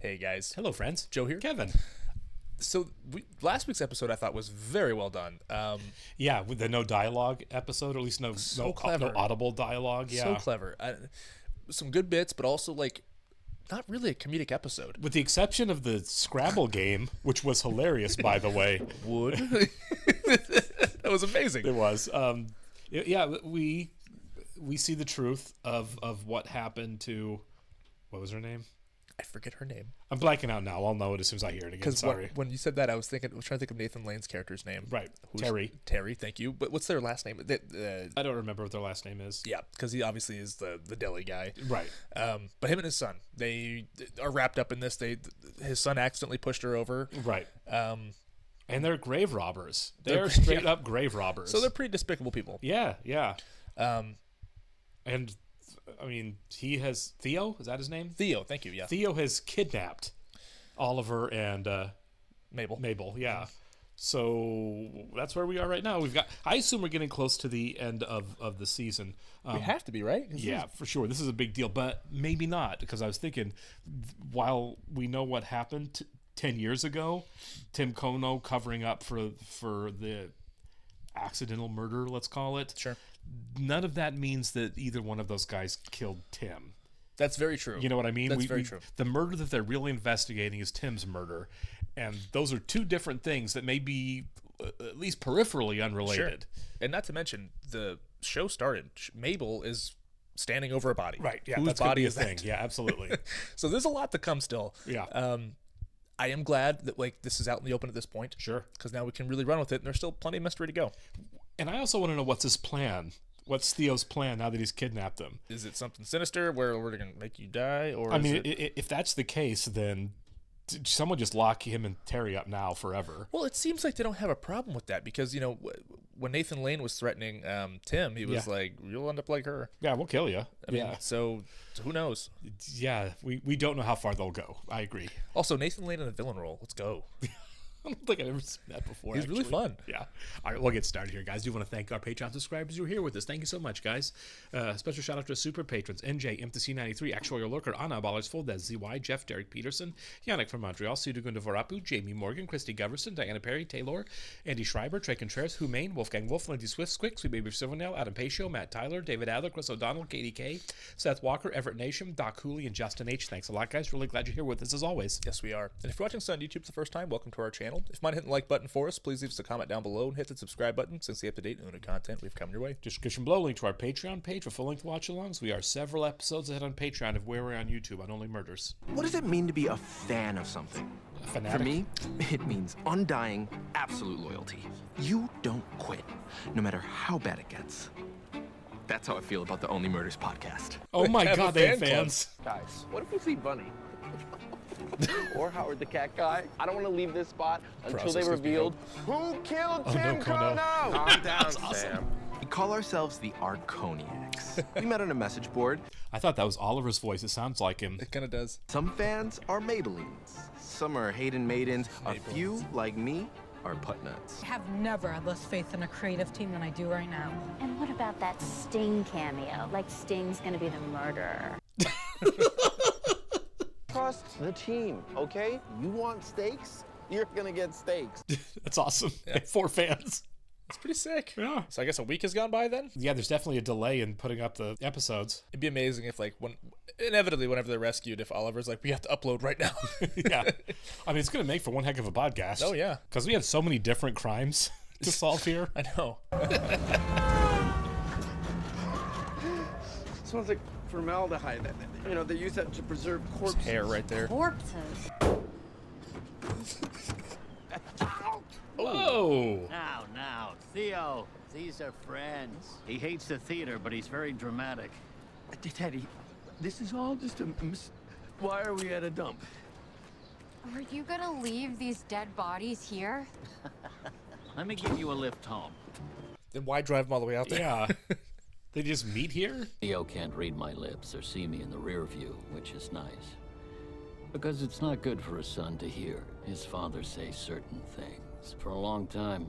Hey guys. Hello, friends. Joe here. Kevin. So last week's episode I thought was very well done. Yeah, with the no dialogue episode, or at least no audible dialogue. Yeah, So clever. Some good bits, but also like not really a comedic episode. with the exception of the Scrabble game, which was hilarious, by the way. Would that was amazing. It was. Yeah, we see the truth of what happened to, what was her name? I forget her name. I'm blanking out now. I'll know it as soon as I hear it again. Sorry. When you said that, I was trying to think of Nathan Lane's character's name. Right. Terry. Terry, thank you. But what's their last name? I don't remember what their last name is. Yeah, because he obviously is the deli guy. Right. But him and his son, they are wrapped up in this. His son accidentally pushed her over. Right. And they're grave robbers. They're straight up grave robbers. So they're pretty despicable people. Yeah. And I mean, he has Theo. Is that his name? Theo, thank you. Yeah. Theo has kidnapped Oliver and Mabel. Mabel, yeah. So that's where we are right now. I assume we're getting close to the end of the season. We have to be, right? Yeah, for sure. This is a big deal, but maybe not, because I was thinking, while we know what happened 10 years ago, Tim Kono covering up for the accidental murder, let's call it. Sure. None of that means that either one of those guys killed Tim. That's very true. You know what I mean? That's very true. The murder that they're really investigating is Tim's murder, and those are two different things that may be at least peripherally unrelated. Sure. And not to mention, the show started. Mabel is standing over a body. Right, yeah. Whose That's body be is a thing. that? Yeah, absolutely. So there's a lot to come still. Yeah. I am glad that this is out in the open at this point. Sure. Because now we can really run with it, and there's still plenty of mystery to go. And I also want to know what's his plan. What's Theo's plan now that he's kidnapped them? Is it something sinister where we're going to make you die? Or if that's the case, then someone just lock him and Terry up now forever. Well, it seems like they don't have a problem with that because, when Nathan Lane was threatening Tim, he was like, you'll end up like her. Yeah, we'll kill you. I mean, so who knows? Yeah, we don't know how far they'll go. I agree. Also, Nathan Lane in a villain role. Let's go. I don't think I've ever seen that before. He's really fun. Yeah. All right, we'll get started here, guys. I do want to thank our Patreon subscribers who are here with us. Thank you so much, guys. Special shout out to super patrons: NJ, MTC93, Actual Your Lurker, Anna Ballers, Full Dead, ZY, Jeff, Derek Peterson, Yannick from Montreal, Sudugunda Vorapu, Jamie Morgan, Christy Goverson, Diana Perry, Taylor, Andy Schreiber, Trey Contreras, Humaine, Wolfgang Wolf, Lindsay Swift, Squick, Sweet Baby Silvernail, Adam Pacio, Matt Tyler, David Adler, Chris O'Donnell, Katie K, Seth Walker, Everett Nation, Doc Cooley, and Justin H. Thanks a lot, guys. Really glad you're here with us as always. Yes, we are. And if you're watching us on YouTube for the first time, welcome to our channel. If you mind hitting the like button for us, please leave us a comment down below and hit the subscribe button since the up-to-date Una content we've come your way. Description below, link to our Patreon page for full-length watch-alongs. We are several episodes ahead on Patreon of where we're on YouTube on Only Murders. What does it mean to be a fan of something? A fanatic? For me, it means undying, absolute loyalty. You don't quit, no matter how bad it gets. That's how I feel about the Only Murders podcast. Oh my Have God, a they have fan fans. Guys, what if we see Bunny? Or Howard the Cat Guy? I don't want to leave this spot until they revealed who killed Tim no, Kono. Calm down, awesome. Sam. We call ourselves the Arconiacs. We met on a message board. I thought that was Oliver's voice. It sounds like him. It kind of does. Some fans are Maybellines. Some are Hayden Maidens. A few, like me, are Putnuts. I have never had less faith in a creative team than I do right now. And what about that Sting cameo? Like Sting's gonna be the murderer. Trust the team, okay? You want steaks? You're gonna get steaks. That's awesome. Yeah. 4 fans. It's pretty sick. Yeah. So I guess a week has gone by then? Yeah, there's definitely a delay in putting up the episodes. It'd be amazing if, inevitably, whenever they're rescued, if Oliver's like, we have to upload right now. Yeah. I mean, it's going to make for one heck of a podcast. Oh, yeah. Because we have so many different crimes to solve here. I know. Smells like formaldehyde. They use that to preserve corpses. Hair right there. Corpses. Whoa. Now, Theo, these are friends. He hates the theater, but he's very dramatic. Teddy, this is all just a Why are we at a dump? Are you gonna leave these dead bodies here? Let me give you a lift home. Then why drive them all the way out there? Yeah. They just meet here? Theo can't read my lips or see me in the rear view, which is nice. Because it's not good for a son to hear his father say certain things. For a long time,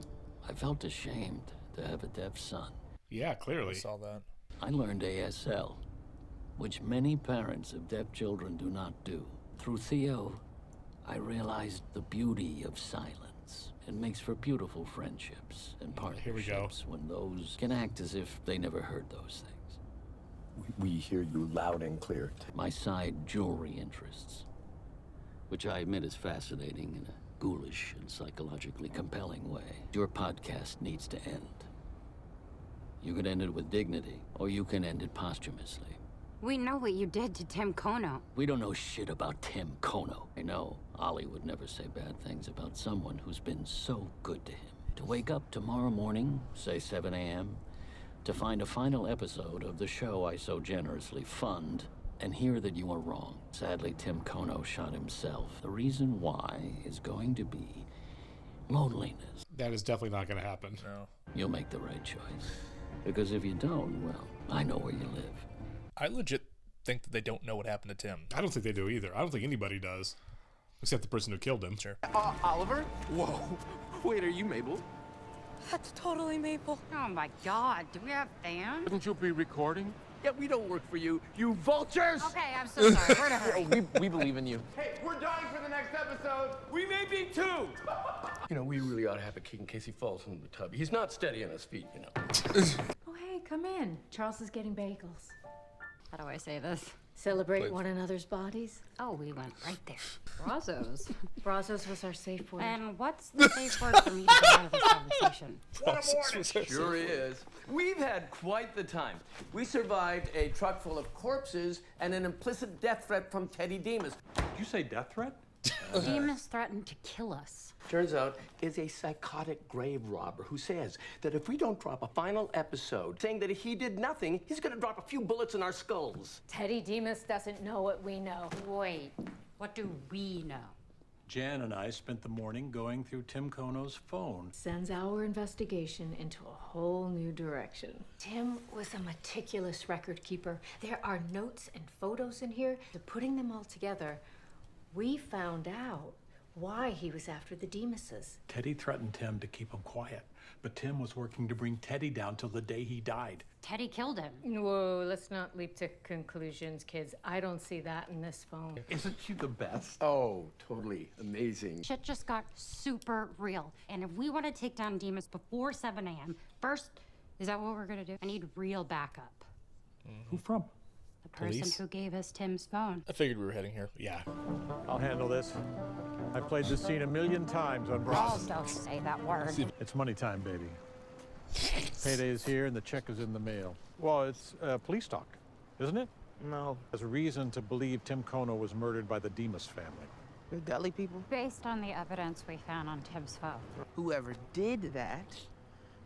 I felt ashamed to have a deaf son. Yeah, I clearly. saw that. I learned ASL, which many parents of deaf children do not do. Through Theo, I realized the beauty of silence. It makes for beautiful friendships and Here we go. partnerships when those can act as if they never heard those things. We hear you loud and clear. My side jewelry interests, which I admit is fascinating in a ghoulish and psychologically compelling way. Your podcast needs to end. You could end it with dignity, or you can end it posthumously. We know what you did to Tim Kono. We don't know shit about Tim Kono. I know Ollie would never say bad things about someone who's been so good to him. To wake up tomorrow morning, say 7 a.m., to find a final episode of the show I so generously fund, and hear that you are wrong. Sadly, Tim Kono shot himself. The reason why is going to be loneliness. That is definitely not going to happen. No. You'll make the right choice. Because if you don't, well, I know where you live. I legit think that they don't know what happened to Tim. I don't think they do either. I don't think anybody does. Except the person who killed him. Sure. Oliver? Whoa. Wait, are you Mabel? That's totally Maple. Oh my God, do we have fans? Wouldn't you be recording? Yeah, we don't work for you, you vultures! Okay, I'm so sorry. We're in a hurry. we believe in you. Hey, we're dying for the next episode. We may be too. You know, we really ought to have a key in case he falls into the tub. He's not steady on his feet, you know. Oh, hey, come in. Charles is getting bagels. How do I say this? Celebrate Please. one another's bodies. Oh, we went right there. Brazos. Brazos was our safe word. And what's the safe word for me to get out of this conversation? Sure is. We've had quite the time. We survived a truck full of corpses and an implicit death threat from Teddy Demas. Did you say death threat? Demas threatened to kill us. Turns out, is a psychotic grave robber who says that if we don't drop a final episode saying that he did nothing, he's gonna drop a few bullets in our skulls. Teddy Demas doesn't know what we know. Wait, what do we know? Jan and I spent the morning going through Tim Kono's phone. Sends our investigation into a whole new direction. Tim was a meticulous record keeper. There are notes and photos in here. So putting them all together, we found out why he was after the Demases. Teddy threatened Tim to keep him quiet, but Tim was working to bring Teddy down till the day he died. Teddy killed him. Whoa, let's not leap to conclusions, kids. I don't see that in this phone. Isn't she the best? Oh, totally amazing. Shit just got super real. And if we want to take down Demas before 7 a.m., first, is that what we're going to do? I need real backup. Who from? The person Police? who gave us Tim's phone. I figured we were heading here. Yeah. I'll handle this. I've played this scene 1,000,000 times on Balls don't say that word. It's money time, baby. Payday is here and the check is in the mail. Well, it's police talk, isn't it? No. There's a reason to believe Tim Kono was murdered by the Demas family. You're deli people? Based on the evidence we found on Tim's phone. Whoever did that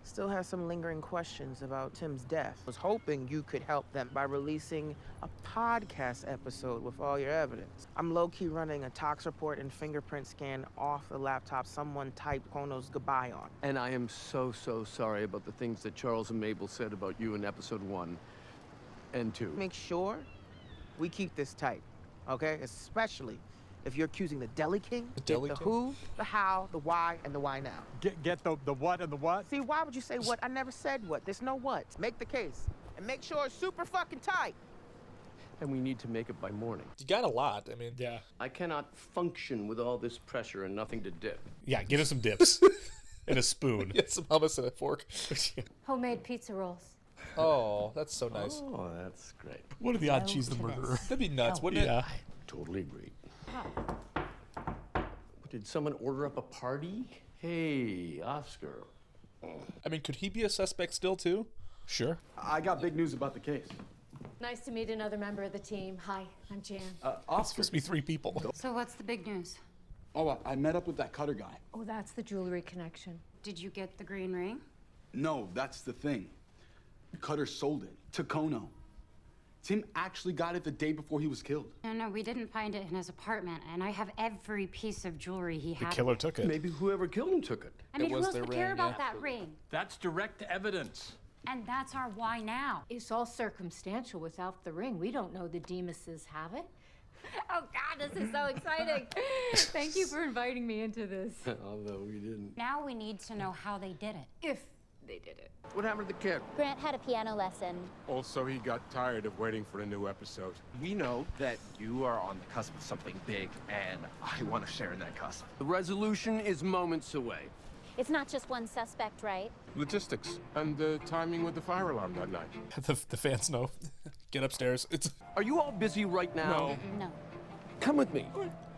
still has some lingering questions about Tim's death. Was hoping you could help them by releasing a podcast episode with all your evidence. I'm low-key running a tox report and fingerprint scan off the laptop someone typed Kono's goodbye on. And I am so sorry about the things that Charles and Mabel said about you in episode 1 and 2. Make sure we keep this tight, okay? Especially if you're accusing the Deli King, Deli the King? who, the how, the why, and the why now. Get the what and the what? See, why would you say what? I never said what. There's no what. Make the case. And make sure it's super fucking tight. And we need to make it by morning. You got a lot. I mean, Yeah. I cannot function with all this pressure and nothing to dip. Yeah, get us some dips. And a spoon. get some hummus and a fork. Homemade pizza rolls. Oh, that's so nice. Oh, that's great. What are the odds she's the to murderer? this. That'd be nuts, wouldn't it? Yeah. I totally agree. Did someone order up a party? Hey, Oscar. I mean, could he be a suspect still, too? Sure. I got big news about the case. Nice to meet another member of the team. Hi, I'm Jan. It's Oscar. supposed to be 3 people. So what's the big news? Oh, I met up with that Cutter guy. Oh, that's the jewelry connection. Did you get the green ring? No, that's the thing. Cutter sold it to Kono. Tim actually got it the day before he was killed. No, we didn't find it in his apartment, and I have every piece of jewelry he The had. killer took it. Maybe whoever killed him took it. I mean, It who was else their would care ring, about yeah. that ring? That's direct evidence. And that's our why now. It's all circumstantial without the ring. We don't know the Demases have it. Oh God, this is so exciting. Thank you for inviting me into this. Although we didn't. Now we need to know how they did it. If they did it. What happened to the kid? Grant had a piano lesson. Also, he got tired of waiting for a new episode. We know that you are on the cusp of something big, and I want to share in that cusp. The resolution is moments away. It's not just one suspect, right? Logistics and the timing with the fire alarm that night. The fans know. Get upstairs. Are you all busy right now? No. Come with me.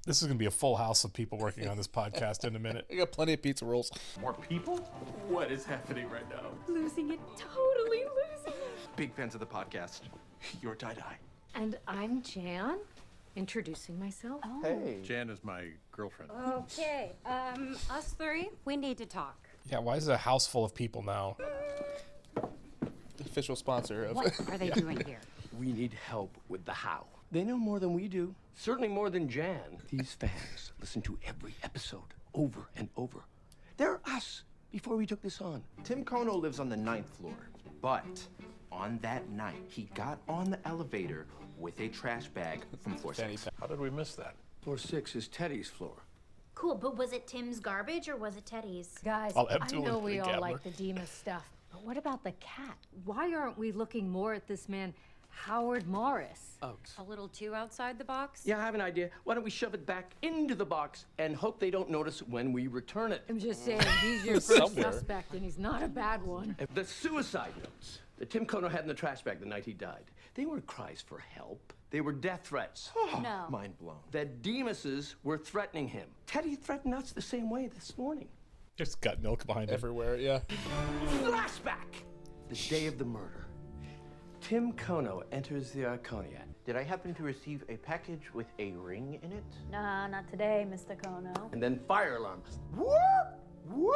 This is going to be a full house of people working on this podcast in a minute. I got plenty of pizza rolls. More people? What is happening right now? Losing it, totally losing it. Big fans of the podcast. You're tie-dye. And I'm Jan, introducing myself. Oh. Hey. Jan is my girlfriend. Okay, us three, we need to talk. Yeah, why is it a house full of people now? Official sponsor of. What are they doing here? We need help with the how. They know more than we do. Certainly more than Jan. These fans listen to every episode over and over. They're us before we took this on. Tim Kono lives on the 9th floor, but on that night, he got on the elevator with a trash bag from floor 6. How did we miss that? Floor 6 is Teddy's floor. Cool, but was it Tim's garbage or was it Teddy's? Guys, I'll I absolutely know we think all Gabler. like the Demas stuff, but what about the cat? Why aren't we looking more at this man, Howard Morris? Oaks. A little too outside the box? Yeah, I have an idea. Why don't we shove it back into the box and hope they don't notice when we return it? I'm just saying, he's your first suspect, and he's not a bad one. The suicide notes that Tim Kono had in the trash bag the night he died, they weren't cries for help. They were death threats. No. Mind blown. That Demases were threatening him. Teddy threatened us the same way this morning. There's gut milk behind it. Everywhere, yeah. Flashback! The day of the murder. Tim Kono enters the Arconia. Did I happen to receive a package with a ring in it? Nah, not today, Mr. Kono. And then fire alarm. Whoop! Whoop!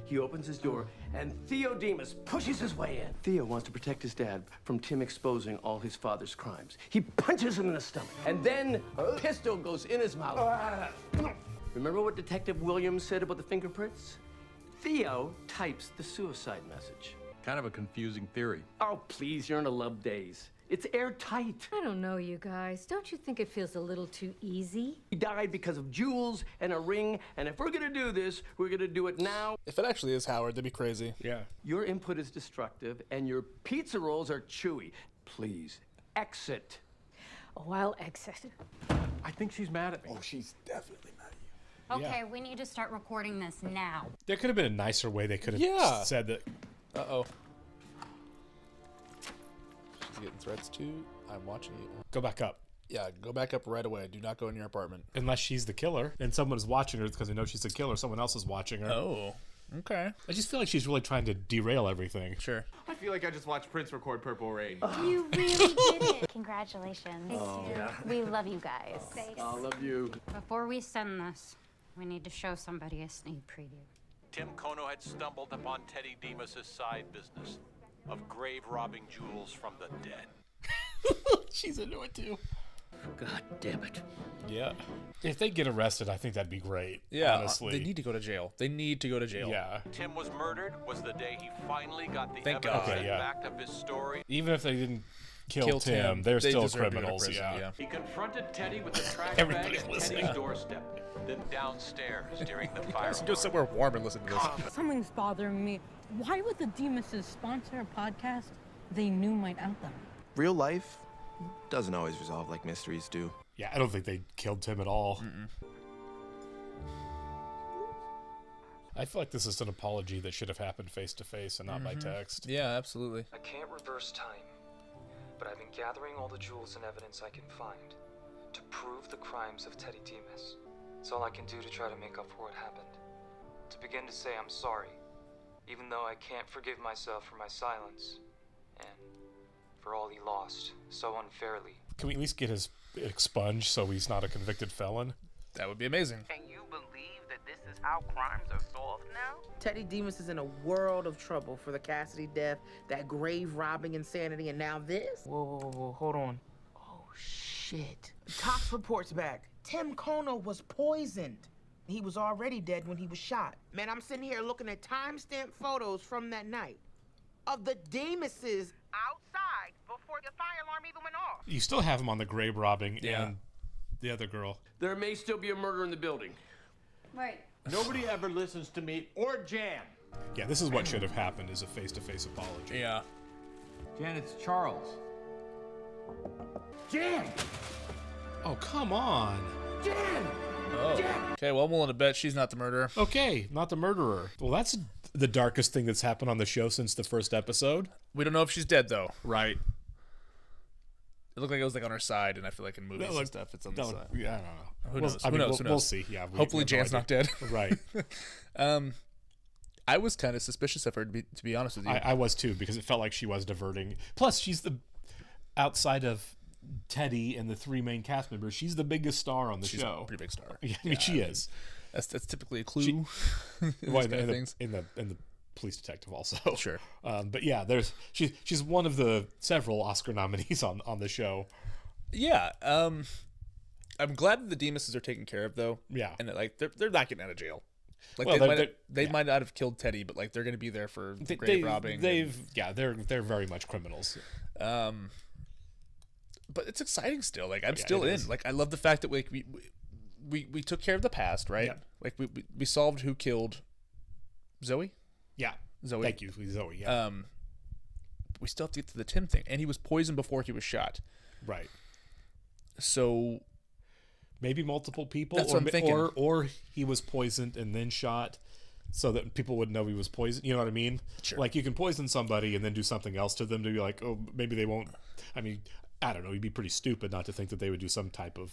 He opens his door, and Theo Demas pushes his way in. Theo wants to protect his dad from Tim exposing all his father's crimes. He punches him in the stomach, and then a pistol goes in his mouth. Remember what Detective Williams said about the fingerprints? Theo types the suicide message. Kind of a confusing theory. Oh, please, you're in a love daze. It's airtight. I don't know, you guys. Don't you think it feels a little too easy? He died because of jewels and a ring, and if we're gonna do this, we're gonna do it now. If it actually is Howard, that'd be crazy. Yeah. Your input is destructive, and your pizza rolls are chewy. Please, exit. Oh, I'll exit. I think she's mad at me. Oh, she's definitely mad at you. Okay, we need to start recording this now. There could have been a nicer way they could have said that. Uh-oh. She's getting threats too. I'm watching you. Go back up. Yeah, go back up right away. Do not go in your apartment. Unless she's the killer and someone is watching her because they know she's the killer. Someone else is watching her. Oh, okay. I just feel like she's really trying to derail everything. Sure. I feel like I just watched Prince record Purple Rain. You really did it. Congratulations. Oh, yeah. We love you guys. I love you. Before we send this, we need to show somebody a sneak preview. Tim Kono had stumbled upon Teddy Demas' side business of grave robbing jewels from the dead. She's into it too. God damn it. Yeah. If they get arrested, I think that'd be great. Yeah, honestly. they need to go to jail. They need to go to jail. Yeah. Tim was murdered was the day he finally got the Thank evidence God. that Okay, yeah. backed up his story. Even if they didn't kill Tim, they're they still deserve to go to criminals. prison, Yeah. He confronted Teddy with the trash bag Everybody's at listening. Teddy's doorstep, then downstairs during the fire Let's go alarm. somewhere warm and listen to this. Something's bothering me. Why would the Demases sponsor a podcast they knew might out them? Real life doesn't always resolve like mysteries do. Yeah, I don't think they killed Tim at all. I feel like this is an apology that should have happened face to face and not by text. Yeah, absolutely. I can't reverse time, but I've been gathering all the jewels and evidence I can find to prove the crimes of Teddy Demas. It's all I can do to try to make up for what happened. To begin to say I'm sorry, even though I can't forgive myself for my silence and for all he lost so unfairly. Can we at least get his expunged so he's not a convicted felon? That would be amazing. Can you believe that this is how crimes are solved now? Teddy Demas is in a world of trouble for the Cassidy death, that grave robbing insanity, and now this? Whoa, hold on. Oh, shit. Tox reports back. Tim Kono was poisoned. He was already dead when he was shot. Man, I'm sitting here looking at timestamp photos from that night of the Demases outside before the fire alarm even went off. You still have him on the grave robbing and the other girl. There may still be a murder in the building. Right. Nobody ever listens to me or Jan. Yeah, this is what should have happened, is a face-to-face apology. Yeah. Jan, it's Charles. Jan! Oh, come on. Jan! Oh. Okay, well, I'm willing to bet she's not the murderer. Okay, not the murderer. Well, that's the darkest thing that's happened on the show since the first episode. We don't know if she's dead, though. Right. It looked like it was like on her side, and I feel like in movies and stuff, it's on the side. Yeah, I don't know. Who knows? Who knows? We'll see. Yeah. Hopefully, Jan's not dead. Right. I was kind of suspicious of her, to be honest with you. I was too, because it felt like she was diverting. Plus, she's outside of Teddy and the three main cast members, she's the biggest star on the show. A pretty big star. Yeah, I mean, she is. That's typically a clue. In the police detective also. Sure. But yeah, she's one of the several Oscar nominees on the show. Yeah. I'm glad that the Demuses are taken care of, though. Yeah. And like they're not getting out of jail. Like well, they might not have killed Teddy, but like they're going to be there for grave robbing. They're very much criminals. But it's exciting still. Like I'm still in. Like I love the fact that we took care of the past, right? Yeah. Like we solved who killed Zoe. Yeah. Zoe. Thank you, Zoe. Yeah. We still have to get to the Tim thing, and he was poisoned before he was shot. Right. So maybe multiple people. That's what I'm thinking. Or he was poisoned and then shot, so that people would know he was poisoned. You know what I mean? Sure. Like you can poison somebody and then do something else to them to be like, oh, maybe they won't. I mean, I don't know. You'd be pretty stupid not to think that they would do some type of,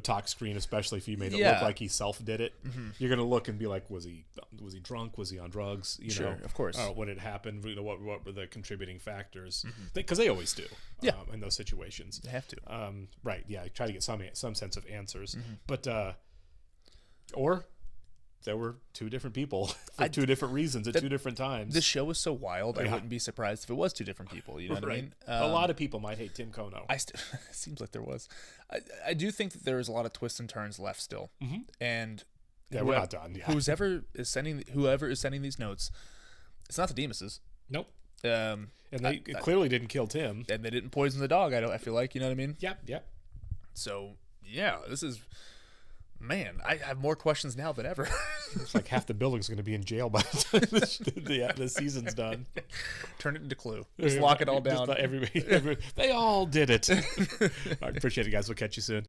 talk screen, especially if you made it look like he self did it. Mm-hmm. You're gonna look and be like, was he drunk? Was he on drugs? Sure, of course. What had happened? What were the contributing factors? Because they always do. Yeah. In those situations, they have to. Right. Yeah. Try to get some sense of answers, but or there were two different people for two different reasons at two different times. This show is so wild. I wouldn't be surprised if it was two different people. You know what I mean? A lot of people might hate Tim Kono. It seems like there was. I do think that there is a lot of twists and turns left still, and we're not done. Yeah. Whoever is sending these notes, it's not the Demuses. Nope. And they clearly didn't kill Tim, and they didn't poison the dog. I feel like, you know what I mean? Yep. So yeah, this is. Man, I have more questions now than ever. It's like half the building's going to be in jail by the time the season's done. Turn it into Clue. Just lock it all down. They all did it. I appreciate it, guys. We'll catch you soon.